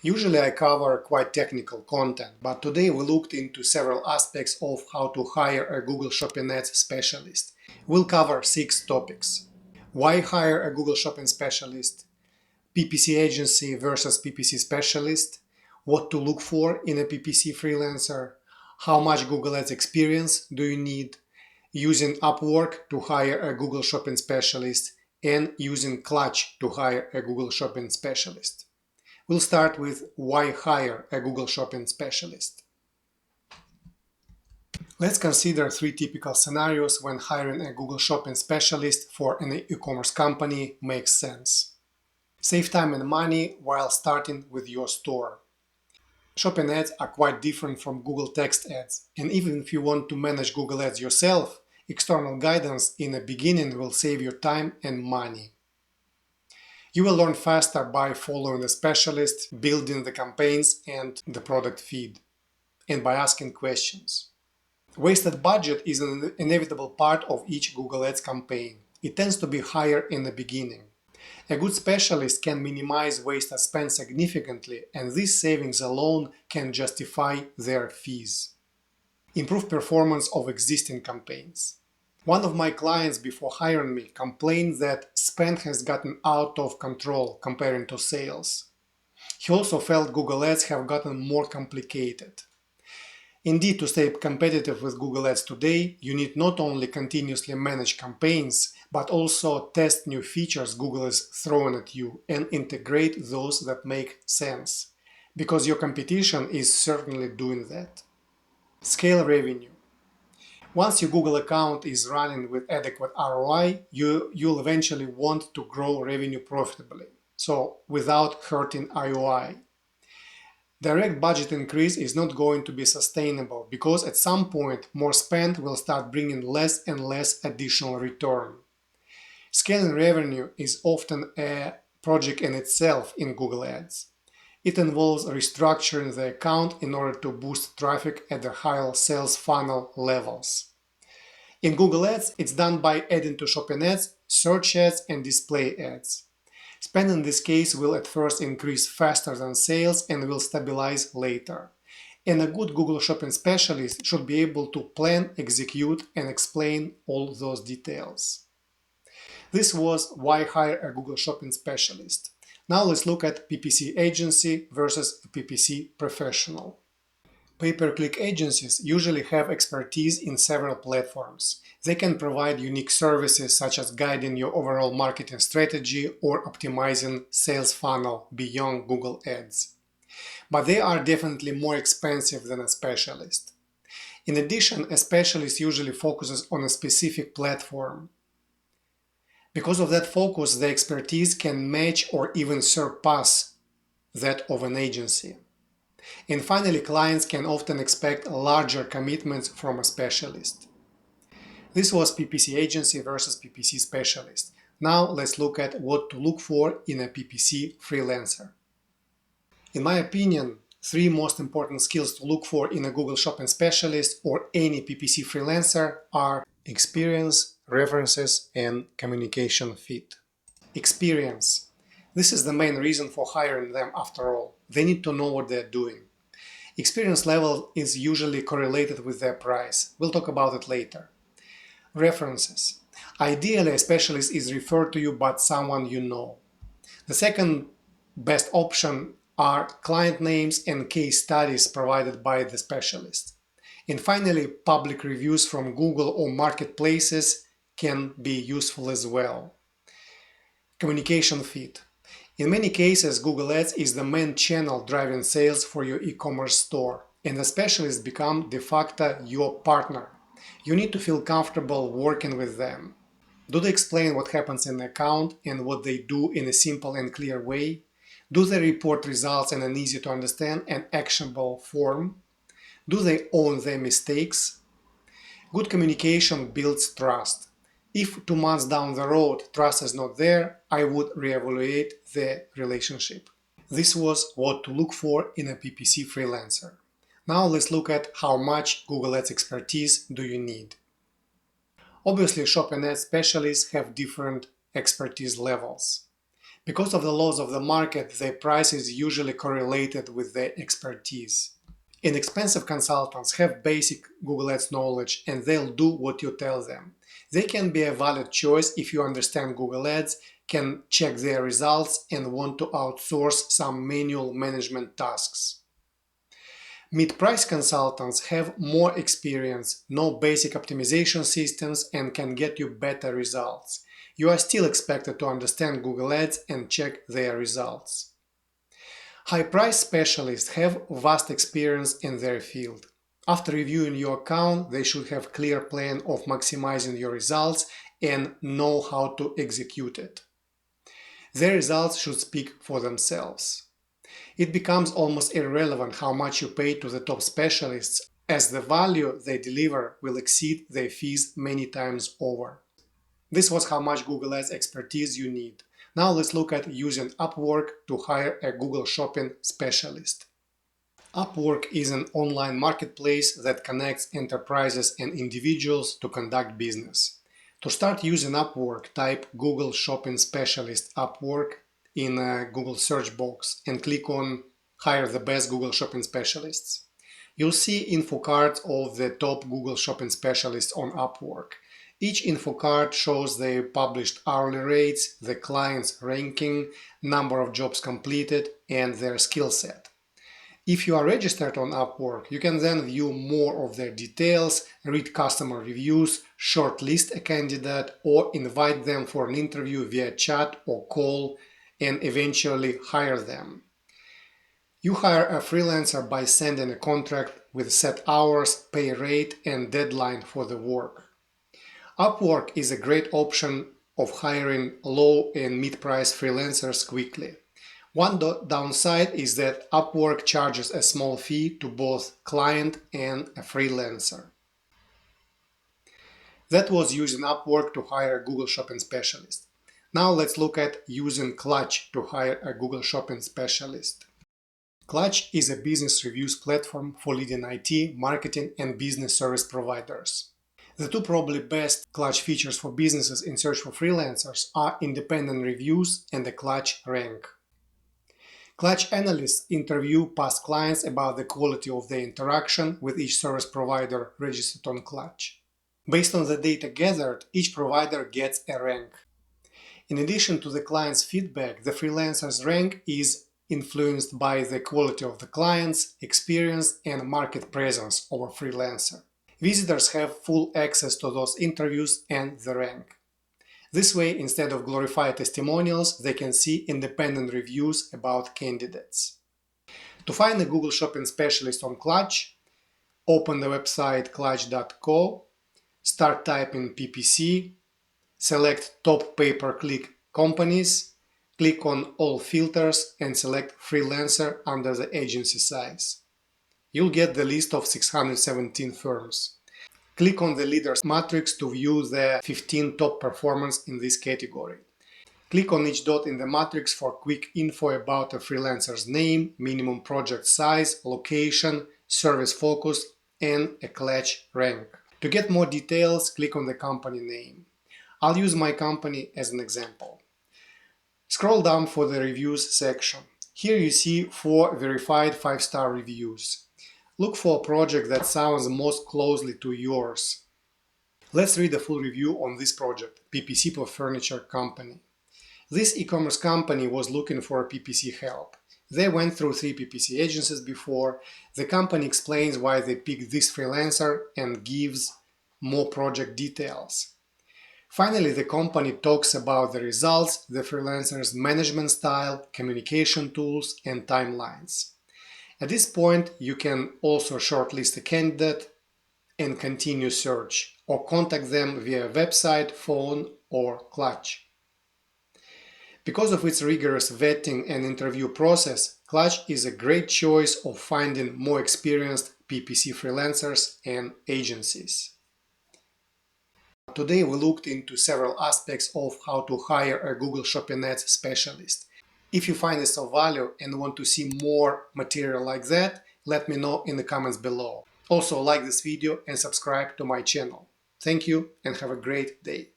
Usually I cover quite technical content, but today we looked into several aspects of how to hire a Google Shopping Ads specialist. We'll cover 6 topics. Why hire a Google Shopping specialist? PPC agency versus PPC specialist? What to look for in a PPC freelancer? How much Google Ads experience do you need? Using Upwork to hire a Google Shopping specialist and using Clutch to hire a Google Shopping specialist. We'll start with why hire a Google Shopping specialist. Let's consider 3 typical scenarios when hiring a Google Shopping specialist for an e-commerce company makes sense. Save time and money while starting with your store. Shopping ads are quite different from Google text ads, and even if you want to manage Google ads yourself, external guidance in the beginning will save you time and money. You will learn faster by following the specialist, building the campaigns and the product feed, and by asking questions. Wasted budget is an inevitable part of each Google Ads campaign. It tends to be higher in the beginning. A good specialist can minimize wasted spend significantly, and these savings alone can justify their fees. Improve performance of existing campaigns. One of my clients before hiring me complained that spend has gotten out of control comparing to sales. He also felt Google Ads have gotten more complicated. Indeed, to stay competitive with Google Ads today, you need not only continuously manage campaigns, but also test new features Google is throwing at you and integrate those that make sense, because your competition is certainly doing that. Scale revenue. Once your Google account is running with adequate ROI, you'll eventually want to grow revenue profitably, so without hurting ROI. Direct budget increase is not going to be sustainable because at some point more spend will start bringing less and less additional return. Scaling revenue is often a project in itself in Google Ads. It involves restructuring the account in order to boost traffic at the higher sales funnel levels. In Google Ads, it's done by adding to shopping ads, search ads, and display ads. Spend in this case will at first increase faster than sales and will stabilize later. And a good Google Shopping specialist should be able to plan, execute, and explain all those details. This was why hire a Google Shopping specialist. Now let's look at PPC agency versus PPC professional. Pay-per-click agencies usually have expertise in several platforms. They can provide unique services such as guiding your overall marketing strategy or optimizing sales funnel beyond Google Ads. But they are definitely more expensive than a specialist. In addition, a specialist usually focuses on a specific platform. Because of that focus, the expertise can match or even surpass that of an agency. And finally, clients can often expect larger commitments from a specialist. This was PPC agency versus PPC specialist. Now let's look at what to look for in a PPC freelancer. In my opinion, 3 most important skills to look for in a Google Shopping specialist or any PPC freelancer are experience, references, and communication fit. Experience. This is the main reason for hiring them after all. They need to know what they're doing. Experience level is usually correlated with their price. We'll talk about it later. References. Ideally, a specialist is referred to you by someone you know. The second best option are client names and case studies provided by the specialist. And finally, public reviews from Google or marketplaces can be useful as well. Communication fit. In many cases, Google Ads is the main channel driving sales for your e-commerce store, and the specialists become de facto your partner. You need to feel comfortable working with them. Do they explain what happens in the account and what they do in a simple and clear way? Do they report results in an easy to understand and actionable form? Do they own their mistakes? Good communication builds trust. If 2 months down the road trust is not there, I would reevaluate the relationship. This was what to look for in a PPC freelancer. Now let's look at how much Google Ads expertise do you need. Obviously, shopping ads specialists have different expertise levels. Because of the laws of the market, their price is usually correlated with their expertise. Inexpensive consultants have basic Google Ads knowledge and they'll do what you tell them. They can be a valid choice if you understand Google Ads, can check their results, and want to outsource some manual management tasks. Mid-price consultants have more experience, know basic optimization systems, and can get you better results. You are still expected to understand Google Ads and check their results. High-price specialists have vast experience in their field. After reviewing your account, they should have a clear plan of maximizing your results and know how to execute it. Their results should speak for themselves. It becomes almost irrelevant how much you pay to the top specialists, as the value they deliver will exceed their fees many times over. This was how much Google Ads expertise you need. Now let's look at using Upwork to hire a Google Shopping specialist. Upwork is an online marketplace that connects enterprises and individuals to conduct business. To start using Upwork, type Google Shopping Specialist Upwork in a Google search box and click on Hire the best Google Shopping specialists. You'll see info cards of the top Google Shopping specialists on Upwork. Each info card shows their published hourly rates, the client's ranking, number of jobs completed, and their skill set. If you are registered on Upwork, you can then view more of their details, read customer reviews, shortlist a candidate, or invite them for an interview via chat or call, and eventually hire them. You hire a freelancer by sending a contract with set hours, pay rate, and deadline for the work. Upwork is a great option of hiring low and mid-price freelancers quickly. One downside is that Upwork charges a small fee to both client and a freelancer. That was using Upwork to hire a Google Shopping specialist. Now let's look at using Clutch to hire a Google Shopping specialist. Clutch is a business reviews platform for leading IT, marketing, and business service providers. The two probably best Clutch features for businesses in search for freelancers are independent reviews and the Clutch rank. Clutch analysts interview past clients about the quality of their interaction with each service provider registered on Clutch. Based on the data gathered, each provider gets a rank. In addition to the client's feedback, the freelancer's rank is influenced by the quality of the client's experience and market presence of a freelancer. Visitors have full access to those interviews and the rank. This way, instead of glorified testimonials, they can see independent reviews about candidates. To find a Google Shopping specialist on Clutch, open the website clutch.co, start typing PPC, select top pay-per-click companies, click on all filters and select freelancer under the agency size. You'll get the list of 617 firms. Click on the leaders matrix to view the 15 top performers in this category. Click on each dot in the matrix for quick info about a freelancer's name, minimum project size, location, service focus, and a Clutch rank. To get more details, click on the company name. I'll use my company as an example. Scroll down for the reviews section. Here you see 4 verified 5-star reviews. Look for a project that sounds most closely to yours. Let's read the full review on this project, PPC Furniture Company. This e-commerce company was looking for PPC help. They went through 3 PPC agencies before. The company explains why they picked this freelancer and gives more project details. Finally, the company talks about the results, the freelancer's management style, communication tools, and timelines. At this point, you can also shortlist a candidate and continue search, or contact them via website, phone, or Clutch. Because of its rigorous vetting and interview process, Clutch is a great choice of finding more experienced PPC freelancers and agencies. Today we looked into several aspects of how to hire a Google Shopping Ads specialist. If you find this of value and want to see more material like that, let me know in the comments below. Also, like this video and subscribe to my channel. Thank you and have a great day.